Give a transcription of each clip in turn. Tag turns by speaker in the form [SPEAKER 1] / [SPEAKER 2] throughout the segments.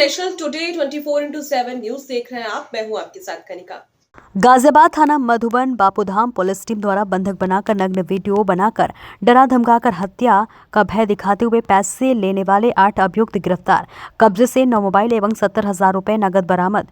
[SPEAKER 1] Special today 24/7 news देख रहे हैं आप। मैं हूं आपके साथ कनिका।
[SPEAKER 2] गाजियाबाद थाना मधुबन बापूधाम पुलिस टीम द्वारा बंधक बनाकर नग्न वीडियो बनाकर डरा धमकाकर हत्या का भय दिखाते हुए पैसे लेने वाले 8 अभियुक्त गिरफ्तार। कब्जे से 9 मोबाइल एवं 70,000 रुपए नगद बरामद।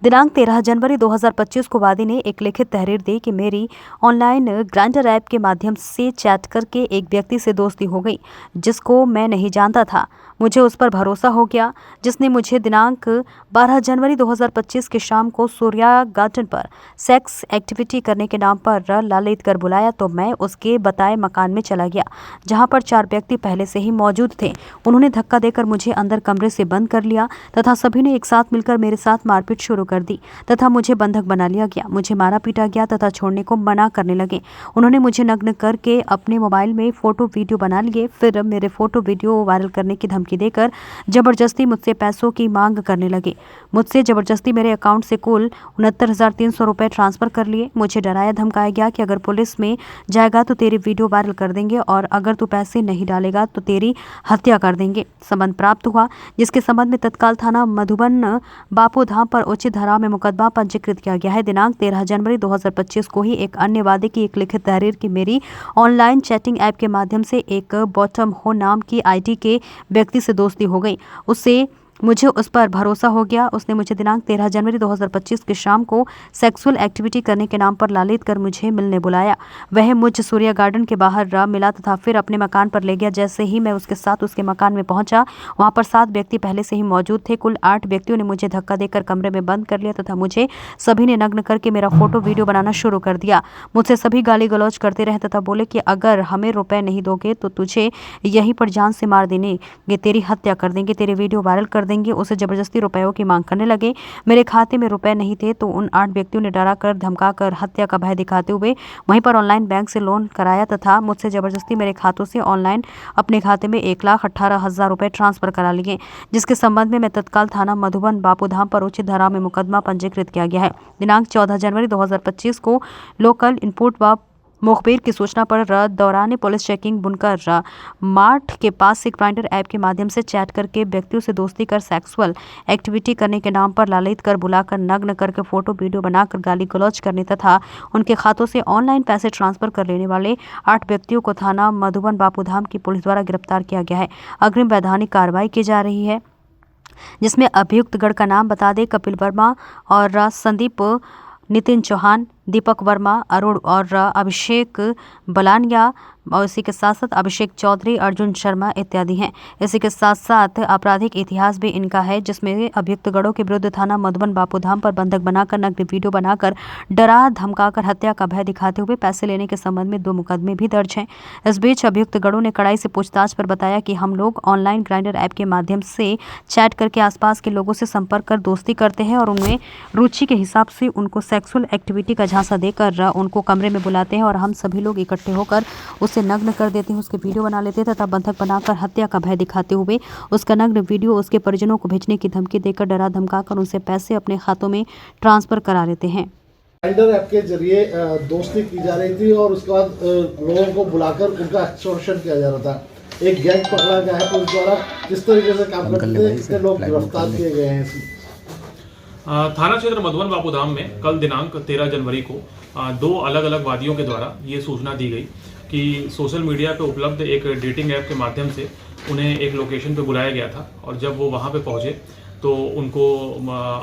[SPEAKER 2] दिनांक 13 जनवरी 2025 को वादी ने एक लिखित तहरीर दी कि मेरी ऑनलाइन ग्राइंडर ऐप के माध्यम से चैट करके एक व्यक्ति से दोस्ती हो गई जिसको मैं नहीं जानता था। मुझे उस पर भरोसा हो गया जिसने मुझे दिनांक 12 जनवरी 2025 की शाम को सूर्या गार्डन पर सेक्स एक्टिविटी करने के नाम पर लालित कर बुलाया तो मैं उसके बताए मकान में चला गया जहां पर 4 व्यक्ति पहले से ही मौजूद थे। उन्होंने धक्का देकर मुझे अंदर कमरे से बंद कर लिया तथा सभी ने एक साथ मिलकर मेरे साथ मारपीट शुरू कर दी तथा मुझे बंधक बना लिया गया। मुझे मारा पीटा गया तथा छोड़ने को मना करने लगे। उन्होंने मुझे नग्न करके अपने मोबाइल में फोटो वीडियो बना लिए। फिर मेरे फोटो वीडियो वायरल करने की धमकी देकर जबरदस्ती मुझसे पैसों की मांग करने लगे। मुझसे जबरदस्ती मेरे अकाउंट से कुल 69,300 रुपए ट्रांसफर कर लिए। मुझे डराया धमकाया गया कि अगर पुलिस में जाएगा तो तेरी वीडियो वायरल कर देंगे और अगर तू पैसे नहीं डालेगा तो तेरी हत्या कर देंगे। संबंध प्राप्त हुआ जिसके संबंध में तत्काल थाना मधुबन बापूधाम पर उचित धारा में मुकदमा पंजीकृत किया गया है। दिनांक 13 जनवरी 2025 को ही एक अन्य वादी की एक लिखित तहरीर की मेरी ऑनलाइन चैटिंग ऐप के माध्यम से एक बॉटम हो नाम की आईडी के व्यक्ति से दोस्ती हो गई। उससे मुझे उस पर भरोसा हो गया। उसने मुझे दिनांक 13 जनवरी 2025 की शाम को सेक्सुअल एक्टिविटी करने के नाम पर लालित कर मुझे मिलने बुलाया। वह मुझ सूर्या गार्डन के बाहर मिला तथा फिर अपने मकान पर ले गया। जैसे ही मैं उसके साथ उसके मकान में पहुंचा वहां पर 7 व्यक्ति पहले से ही मौजूद थे। कुल 8 व्यक्तियों ने मुझे धक्का देकर कमरे में बंद कर लिया तथा मुझे सभी ने नग्न करके मेरा फोटो वीडियो बनाना शुरू कर दिया। मुझसे सभी गाली गलौज करते रहे तथा बोले कि अगर हमें रुपए नहीं दोगे तो तुझे यहीं पर जान से मार देंगे, तेरी हत्या कर देंगे, तेरे वीडियो वायरल कर देंगे। उसे जबरदस्ती रुपयों की मांग करने लगे। मेरे खाते में रुपए नहीं थे तो उन 8 व्यक्तियों ने डरा कर धमका कर हत्या का भय दिखाते हुए वहीं पर ऑनलाइन बैंक से लोन कराया तथा मुझसे जबरदस्ती मेरे खातों से ऑनलाइन अपने खाते में 1,18,000 रुपए ट्रांसफर करा लिए, जिसके संबंध में मैं तत्काल थाना मधुबन बापूधाम पर उचित धारा में मुकदमा पंजीकृत किया गया है। दिनांक 14 जनवरी 2025 को लोकल इनपुट व मुखबिर की सूचना पर दौरान पुलिस चेकिंग बुनकर मार्ट के पास से ग्राइंडर ऐप के माध्यम से चैट करके व्यक्तियों से दोस्ती कर सेक्सुअल एक्टिविटी करने के नाम पर लालित कर बुलाकर नग्न करके फोटो वीडियो बनाकर गाली गलौज करने तथा उनके खातों से ऑनलाइन पैसे ट्रांसफर कर लेने वाले 8 व्यक्तियों को थाना मधुबन बापूधाम की पुलिस द्वारा गिरफ्तार किया गया है। अग्रिम वैधानिक कार्रवाई की जा रही है जिसमें अभियुक्त गण का नाम बता दें कपिल वर्मा और संदीप, नितिन चौहान, दीपक वर्मा, अरुण और अभिषेक बलानिया और इसी के साथ साथ अभिषेक चौधरी, अर्जुन शर्मा इत्यादि हैं। इसी के साथ साथ आपराधिक इतिहास भी इनका है जिसमें अभियुक्त गणों के विरुद्ध थाना मधुबन बापूधाम पर बंधक बनाकर नग्न वीडियो बनाकर डरा धमकाकर हत्या का भय दिखाते हुए पैसे लेने के संबंध में 2 मुकदमे भी दर्ज हैं। इस बीच अभियुक्त गणों ने कड़ाई से पूछताछ पर बताया कि हम लोग ऑनलाइन ग्राइंडर ऐप के माध्यम से चैट करके आसपास के लोगों से संपर्क कर दोस्ती करते हैं और उनमें रुचि के हिसाब से उनको सेक्सुअल एक्टिविटी का झांसा देकर उनको कमरे में बुलाते हैं और हम सभी लोग इकट्ठे होकर उसे नग्न कर देते हैं, उसके वीडियो बना लेते हैं तथा बंधक बनाकर हत्या का भय दिखाते हुए उसका नग्न वीडियो उसके परिजनों को भेजने की धमकी देकर डरा धमकाकर उनसे पैसे अपने खातों में ट्रांसफर करा लेते हैं।
[SPEAKER 3] ग्राइंडर ऐप के जरिए दोस्ती की जा रही थी और उसके बाद लोगों को बुलाकर उनका एक्सटॉर्शन किया जा रहा था। एक गैंग पकड़ा गया है पुलिस द्वारा। किस तरीके से काम करते हैं, कितने लोग गिरफ्तार किए गए हैं इसमें?
[SPEAKER 4] थाना क्षेत्र मधुबन बापूधाम में कल दिनांक 13 जनवरी को 2 अलग अलग वादियों के द्वारा ये सूचना दी गई कि सोशल मीडिया पे उपलब्ध एक डेटिंग ऐप के माध्यम से उन्हें एक लोकेशन पे बुलाया गया था और जब वो वहाँ पे पहुँचे तो उनको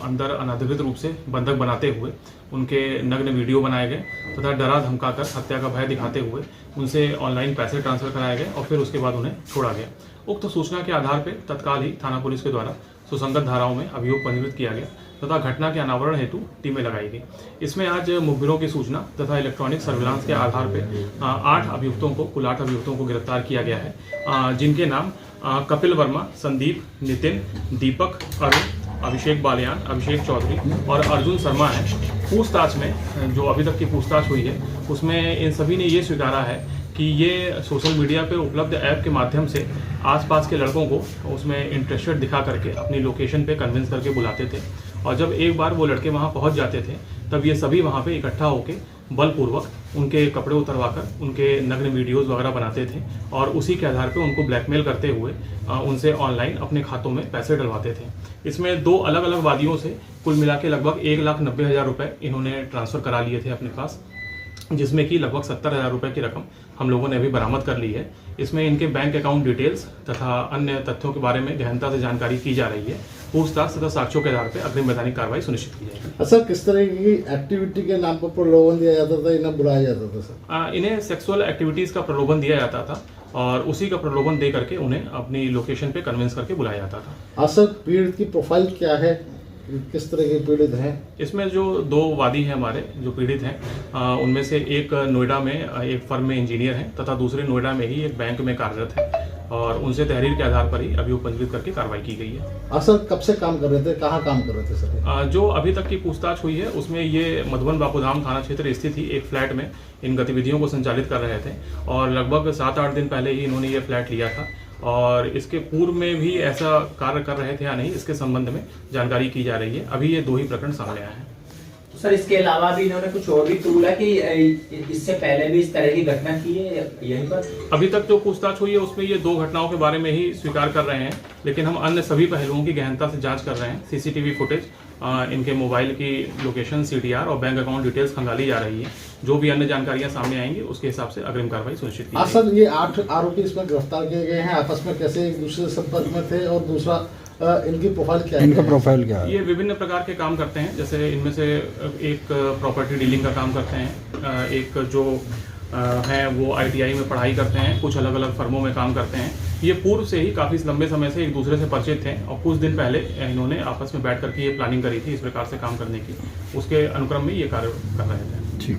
[SPEAKER 4] अंदर अनधिकृत रूप से बंधक बनाते हुए उनके नग्न वीडियो बनाए गए तथा डरा धमकाकर हत्या का भय दिखाते हुए उनसे ऑनलाइन पैसे ट्रांसफर कराए गए और फिर उसके बाद उन्हें छोड़ा गया। उक्त सूचना के आधार पर तत्काल ही थाना पुलिस के द्वारा सुसंगत धाराओं में अभियोग पंजीकृत किया गया तथा घटना के अनावरण हेतु टीमें लगाई गई। इसमें आज मुखबिरों की सूचना तथा इलेक्ट्रॉनिक सर्विलांस के आधार पर 8 अभियुक्तों को कुल 8 अभियुक्तों को गिरफ्तार किया गया है जिनके नाम कपिल वर्मा, संदीप, नितिन, दीपक, अरुण, अभिषेक बालियान, अभिषेक चौधरी और अर्जुन शर्मा है। पूछताछ में जो अभी तक की पूछताछ हुई है उसमें इन सभी ने ये स्वीकारा है कि ये सोशल मीडिया पे उपलब्ध ऐप के माध्यम से आसपास के लड़कों को उसमें इंटरेस्टेड दिखा करके अपनी लोकेशन पे कन्विंस करके बुलाते थे और जब एक बार वो लड़के वहाँ पहुँच जाते थे तब ये सभी वहाँ पे इकट्ठा होकर बलपूर्वक उनके कपड़े उतरवाकर उनके नग्न वीडियोज़ वगैरह बनाते थे और उसी के आधार पर उनको ब्लैकमेल करते हुए उनसे ऑनलाइन अपने खातों में पैसे डलवाते थे। इसमें 2 अलग अलग वादियों से कुल मिला के लगभग 1,90,000 रुपये इन्होंने ट्रांसफ़र करा लिए थे अपने पास, जिसमें कि लगभग 70,000 रुपये की रकम हम लोगों ने अभी बरामद कर ली है। इसमें इनके बैंक अकाउंट डिटेल्स तथा अन्य तथ्यों के बारे में गहनता से जानकारी की जा रही है। पूछताछ तथा साक्ष्यों के आधार पर अग्रिम वैधानिक कार्रवाई सुनिश्चित की जाएगी।
[SPEAKER 3] सर, किस तरह की एक्टिविटी के नाम पर प्रलोभन दिया जाता था, इन्हें बुलाया जाता था सर?
[SPEAKER 4] इन्हें सेक्सुअल एक्टिविटीज़ का प्रलोभन दिया जाता था और उसी का प्रलोभन दे करके उन्हें अपनी लोकेशन पे कन्विंस करके बुलाया जाता था।
[SPEAKER 3] सर, पीड़ित की प्रोफाइल क्या है, किस तरह के पीड़ित हैं? इसमें
[SPEAKER 4] जो 2 वादी हैं हमारे जो पीड़ित हैं, उनमें से एक नोएडा में एक फर्म में इंजीनियर हैं तथा दूसरे नोएडा में ही एक बैंक में कार्यरत है और उनसे तहरीर के आधार पर ही अभी पंजीकृत करके कार्रवाई की गई है।
[SPEAKER 3] सर, कब से काम कर रहे थे, कहाँ काम कर रहे थे सर?
[SPEAKER 4] जो अभी तक की पूछताछ हुई है उसमें ये मधुबन बापूधाम थाना क्षेत्र स्थित ही एक फ्लैट में इन गतिविधियों को संचालित कर रहे थे और लगभग 7-8 दिन पहले ही इन्होंने ये फ्लैट लिया था और इसके पूर्व में भी ऐसा कार्य कर रहे थे या नहीं, इसके संबंध में जानकारी की जा रही है। अभी ये 2 ही प्रकरण सामने आए हैं।
[SPEAKER 5] सर, इसके अलावा भी इन्होंने कुछ और भी टूल है कि इससे पहले भी इस तरह की घटना की है यहीं पर?
[SPEAKER 4] अभी तक जो पूछताछ हुई है उसमें ये 2 घटनाओं के बारे में ही स्वीकार कर रहे हैं, लेकिन हम अन्य सभी पहलुओं की गहनता से जांच कर रहे हैं। सीसीटीवी फुटेज, इनके मोबाइल की लोकेशन, सीटीआर और बैंक अकाउंट डिटेल्स खंगाली जा रही है। जो भी अन्य जानकारियां सामने आएंगी उसके हिसाब से अग्रिम कार्रवाई सुनिश्चित की जाएगी।
[SPEAKER 3] सर, ये 8 आरोपी इसमें गिरफ्तार किए गए हैं, आपस में कैसे एक दूसरे संपर्क में थे और दूसरा इनकी प्रोफाइल क्या है?
[SPEAKER 6] इनका प्रोफाइल क्या है?
[SPEAKER 4] ये विभिन्न प्रकार के काम करते हैं, जैसे इनमें से एक प्रॉपर्टी डीलिंग का काम करते हैं, एक जो हैं वो ITI में पढ़ाई करते हैं, कुछ अलग अलग फर्मों में काम करते हैं। ये पूर्व से ही काफ़ी लंबे समय से एक दूसरे से परिचित थे और कुछ दिन पहले इन्होंने आपस में बैठ करके ये प्लानिंग करी थी इस प्रकार से काम करने की। उसके अनुक्रम में ये कार्य कर रहे थे।
[SPEAKER 6] ठीक।